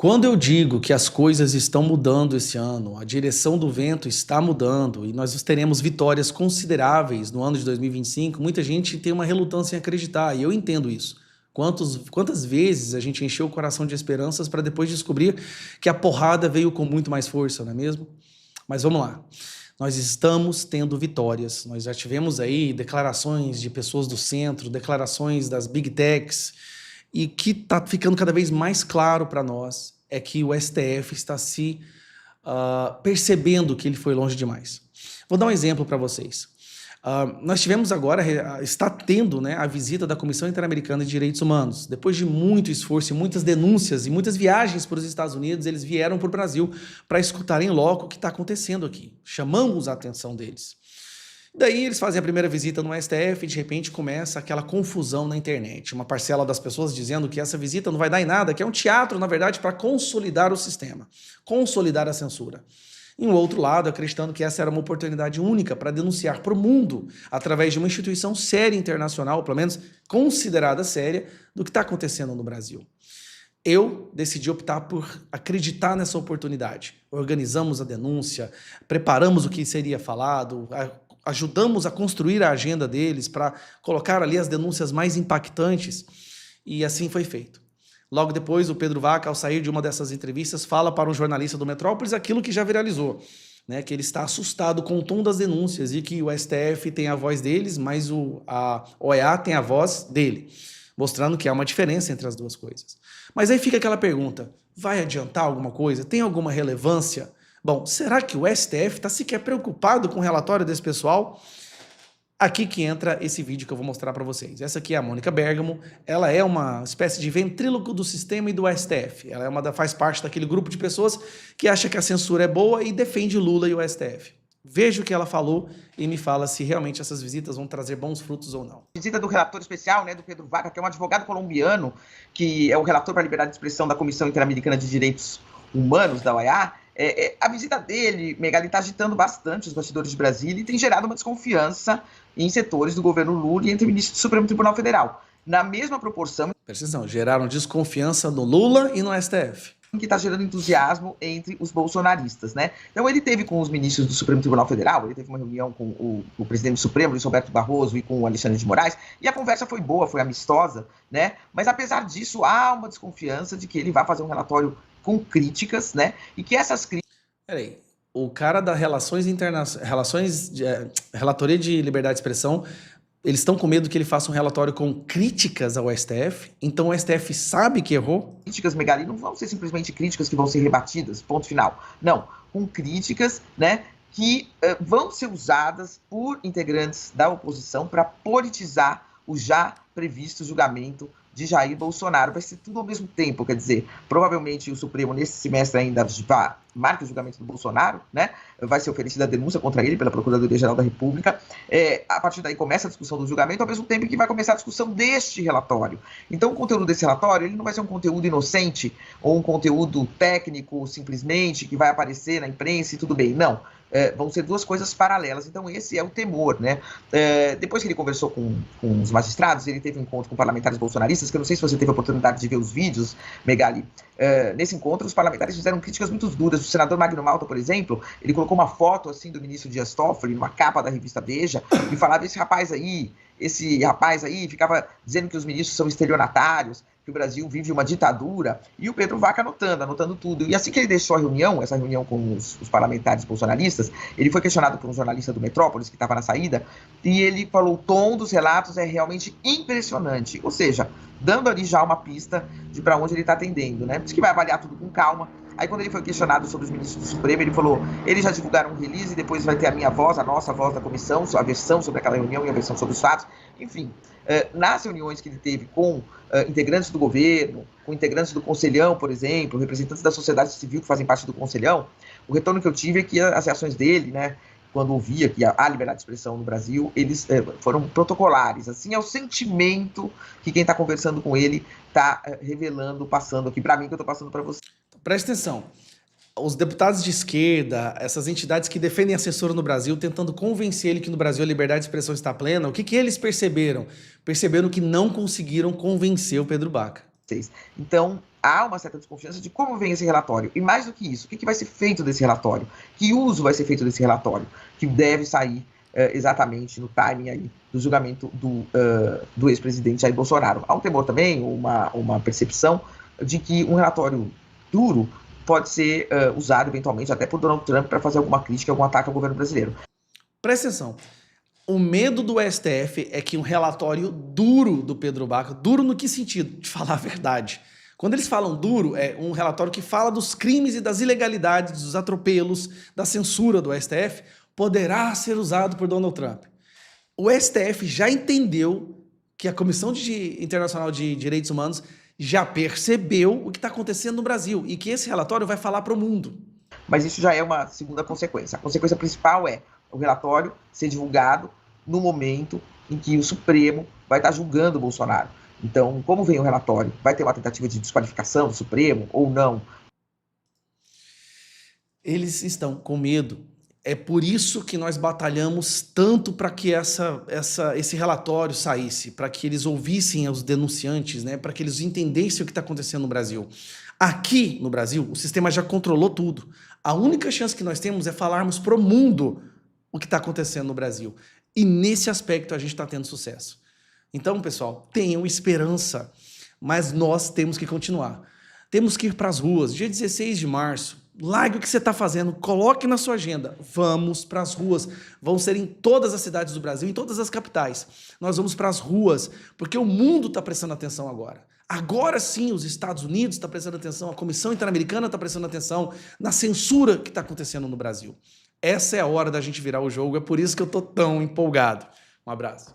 Quando eu digo que as coisas estão mudando esse ano, a direção do vento está mudando e nós teremos vitórias consideráveis no ano de 2025, muita gente tem uma relutância em acreditar, e eu entendo isso. Quantas vezes a gente encheu o coração de esperanças para depois descobrir que a porrada veio com muito mais força, não é mesmo? Mas vamos lá. Nós estamos tendo vitórias. Nós já tivemos aí declarações de pessoas do centro, declarações das Big Techs, e que está ficando cada vez mais claro para nós é que o STF está se percebendo que ele foi longe demais. Vou dar um exemplo para vocês. Nós tivemos agora, está tendo, né, a visita da Comissão Interamericana de Direitos Humanos. Depois de muito esforço e muitas denúncias e muitas viagens para os Estados Unidos, eles vieram para o Brasil para escutarem logo o que está acontecendo aqui. Chamamos a atenção deles. Daí eles fazem a primeira visita no STF e de repente começa aquela confusão na internet. Uma parcela das pessoas dizendo que essa visita não vai dar em nada, que é um teatro, na verdade, para consolidar o sistema, consolidar a censura. E um outro lado acreditando que essa era uma oportunidade única para denunciar para o mundo, através de uma instituição séria internacional, pelo menos considerada séria, do que está acontecendo no Brasil. Eu decidi optar por acreditar nessa oportunidade. Organizamos a denúncia, preparamos o que seria falado, ajudamos a construir a agenda deles para colocar ali as denúncias mais impactantes, e assim foi feito. Logo depois, o Pedro Vaca, ao sair de uma dessas entrevistas, fala para um jornalista do Metrópolis aquilo que já viralizou, né, que ele está assustado com o tom das denúncias e que o STF tem a voz deles, mas a OEA tem a voz dele, mostrando que há uma diferença entre as duas coisas. Mas aí fica aquela pergunta, vai adiantar alguma coisa? Tem alguma relevância? Bom, será que o STF está sequer preocupado com o relatório desse pessoal? Aqui que entra esse vídeo que eu vou mostrar para vocês. Essa aqui é a Mônica Bergamo, ela é uma espécie de ventríloco do sistema e do STF. Ela faz parte daquele grupo de pessoas que acha que a censura é boa e defende Lula e o STF. Veja o que ela falou e me fala se realmente essas visitas vão trazer bons frutos ou não. Visita do relator especial, né, do Pedro Vaca, que é um advogado colombiano, que é o relator para a liberdade de expressão da Comissão Interamericana de Direitos Humanos, da OEA. A visita dele, Megali, está agitando bastante os bastidores de Brasília e tem gerado uma desconfiança em setores do governo Lula e entre ministros do Supremo Tribunal Federal. Na mesma proporção... Presta atenção, geraram desconfiança no Lula e no STF. Que está gerando entusiasmo entre os bolsonaristas, né? Então ele teve com os ministros do Supremo Tribunal Federal, ele teve uma reunião com o presidente do Supremo, Luiz Roberto Barroso, e com o Alexandre de Moraes, e a conversa foi boa, foi amistosa, né? Mas apesar disso, há uma desconfiança de que ele vai fazer um relatório com críticas, né? E que essas críticas... Peraí, o cara da Relatoria de Liberdade de Expressão, eles estão com medo que ele faça um relatório com críticas ao STF? Então o STF sabe que errou? Críticas, Megali, não vão ser simplesmente críticas que vão ser rebatidas, ponto final. Não, com críticas, né, que vão ser usadas por integrantes da oposição para politizar o já previsto julgamento de Jair Bolsonaro. Vai ser tudo ao mesmo tempo, quer dizer, provavelmente o Supremo nesse semestre ainda marca o julgamento do Bolsonaro, né? Vai ser oferecida a denúncia contra ele pela Procuradoria-Geral da República. A partir daí começa a discussão do julgamento, ao mesmo tempo que vai começar a discussão deste relatório. Então o conteúdo desse relatório, ele não vai ser um conteúdo inocente ou um conteúdo técnico simplesmente que vai aparecer na imprensa e tudo bem, não. Vão ser duas coisas paralelas, então esse é o temor, né? Depois que ele conversou com os magistrados, ele teve um encontro com parlamentares bolsonaristas, que eu não sei se você teve a oportunidade de ver os vídeos, Megali. Nesse encontro, os parlamentares fizeram críticas muito duras. O senador Magno Malta, por exemplo, ele colocou uma foto assim do ministro Dias Toffoli, numa capa da revista Veja, e falava, esse rapaz aí ficava dizendo que os ministros são estelionatários, que o Brasil vive uma ditadura, e o Pedro Vaca anotando tudo. E assim que ele deixou a reunião, essa reunião com os parlamentares bolsonaristas, ele foi questionado por um jornalista do Metrópolis, que estava na saída, e ele falou, o tom dos relatos é realmente impressionante, ou seja, dando ali já uma pista de para onde ele está atendendo, né? Diz que vai avaliar tudo com calma. Aí quando ele foi questionado sobre os ministros do Supremo, ele falou, eles já divulgaram um release, depois vai ter a minha voz, a nossa voz da comissão, a versão sobre aquela reunião e a versão sobre os fatos. Enfim, nas reuniões que ele teve com integrantes do governo, com integrantes do Conselhão, por exemplo, representantes da sociedade civil que fazem parte do Conselhão, o retorno que eu tive é que as reações dele, né, quando ouvia que há liberdade de expressão no Brasil, eles foram protocolares. Assim, é o sentimento que quem está conversando com ele está revelando, passando aqui para mim, que eu estou passando para você. Presta atenção, os deputados de esquerda, essas entidades que defendem a censura no Brasil, tentando convencer ele que no Brasil a liberdade de expressão está plena, o que eles perceberam? Perceberam que não conseguiram convencer o Pedro Vaca. Então, há uma certa desconfiança de como vem esse relatório. E mais do que isso, o que vai ser feito desse relatório? Que uso vai ser feito desse relatório? Que deve sair exatamente no timing aí do julgamento do ex-presidente Jair Bolsonaro. Há um temor também, uma percepção de que um relatório duro pode ser usado eventualmente até por Donald Trump para fazer alguma crítica, algum ataque ao governo brasileiro. Presta atenção. O medo do STF é que um relatório duro do Pedro Baca, duro no que sentido? De falar a verdade. Quando eles falam duro, é um relatório que fala dos crimes e das ilegalidades, dos atropelos, da censura do STF, poderá ser usado por Donald Trump. O STF já entendeu que a Comissão Internacional de Direitos Humanos já percebeu o que está acontecendo no Brasil e que esse relatório vai falar para o mundo. Mas isso já é uma segunda consequência. A consequência principal é o relatório ser divulgado no momento em que o Supremo vai estar julgando o Bolsonaro. Então, como vem o relatório? Vai ter uma tentativa de desqualificação do Supremo ou não? Eles estão com medo. É por isso que nós batalhamos tanto para que esse relatório saísse, para que eles ouvissem os denunciantes, né? Para que eles entendessem o que está acontecendo no Brasil. Aqui no Brasil, o sistema já controlou tudo. A única chance que nós temos é falarmos para o mundo o que está acontecendo no Brasil. E nesse aspecto a gente está tendo sucesso. Então, pessoal, tenham esperança, mas nós temos que continuar. Temos que ir para as ruas. Dia 16 de março, largue o que você está fazendo, coloque na sua agenda. Vamos para as ruas. Vão ser em todas as cidades do Brasil, em todas as capitais. Nós vamos para as ruas, porque o mundo está prestando atenção agora. Agora sim, os Estados Unidos estão prestando atenção, a Comissão Interamericana está prestando atenção na censura que está acontecendo no Brasil. Essa é a hora da gente virar o jogo, é por isso que eu estou tão empolgado. Um abraço.